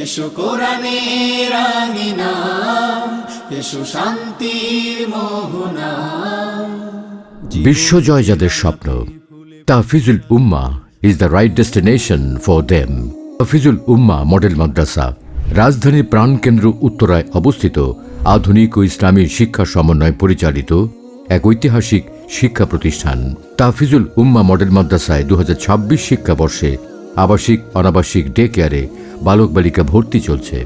এসো কোরআনের আঙিনা, এসো শান্তির মোহনা। বিশ্বজয় যাদের স্বপ্ন, Tahfizul Ummah is the right destination for them. Tahfizul Ummah model Madrasa রাজধানীর প্রাণকেন্দ্র উত্তরায় অবস্থিত আধুনিক ও ইসলামী শিক্ষা সমন্বয় পরিচালিত এক ঐতিহাসিক শিক্ষা প্রতিষ্ঠান। তাহফিজুল উম্মাহ মডেল মাদ্রাসায় 2026 শিক্ষাবর্ষে আবাসিক অনাবাসিক ডে কেয়ারে বালক বালিকা ভর্তি চলছে।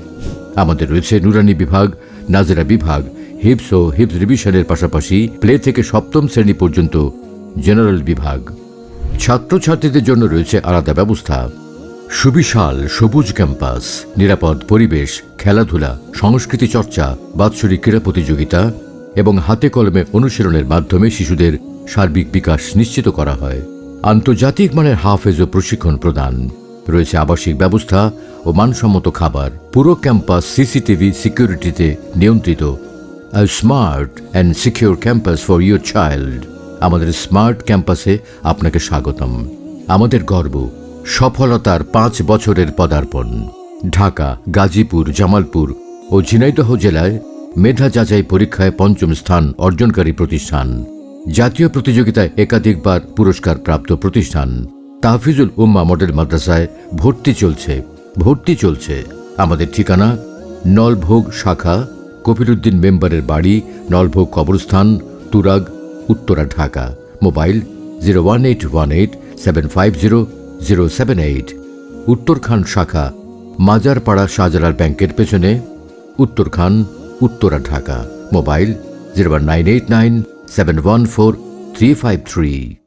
আমাদের রয়েছে নুরানি বিভাগ, নাজেরা বিভাগ, হিপস ও হিপস রিভিশনের পাশাপাশি প্লে থেকে সপ্তম শ্রেণী পর্যন্ত জেনারেল বিভাগ। ছাত্রছাত্রীদের জন্য রয়েছে আলাদা ব্যবস্থা। সুবিশাল সবুজ ক্যাম্পাস, নিরাপদ পরিবেশ, খেলাধুলা, সংস্কৃতি চর্চা, বাৎসরিক ক্রীড়া প্রতিযোগিতা এবং হাতে কলমে অনুশীলনের মাধ্যমে শিশুদের সার্বিক বিকাশ নিশ্চিত করা হয়। আন্তর্জাতিক মানের হাফেজ ও প্রশিক্ষণ প্রদান রয়েছে। আবাসিক ব্যবস্থা ও মানসম্মত খাবার। পুরো ক্যাম্পাস সিসিটিভি সিকিউরিটিতে নিয়ন্ত্রিত। A smart and secure campus for your child. আমাদের স্মার্ট ক্যাম্পাসে আপনাকে স্বাগতম। আমাদের গর্ব, সফলতার 5 বছরের পদার্পণ। ঢাকা, গাজীপুর, জামালপুর ও ঝিনাইদহ জেলায় মেধা যাচাই পরীক্ষায় 5ম স্থান অর্জনকারী প্রতিষ্ঠান। জাতীয় প্রতিযোগিতায় একাধিকবার পুরস্কার প্রাপ্ত প্রতিষ্ঠান। তাহফিজুল উম্মাহ মডেল মাদ্রাসায় ভর্তি চলছে। আমাদের ঠিকানা নলভোগ শাখা, কপিলউদ্দিন মেম্বারের বাড়ি, নলভোগ কবরস্থান, তুরাগ, উত্তরা, ঢাকা। মোবাইল 01818750078। উত্তরখান শাখা, মাজারপাড়া শাহজালাল ব্যাংকের পেছনে, উত্তরখান, উত্তরা, ঢাকা। মোবাইল 01989714353।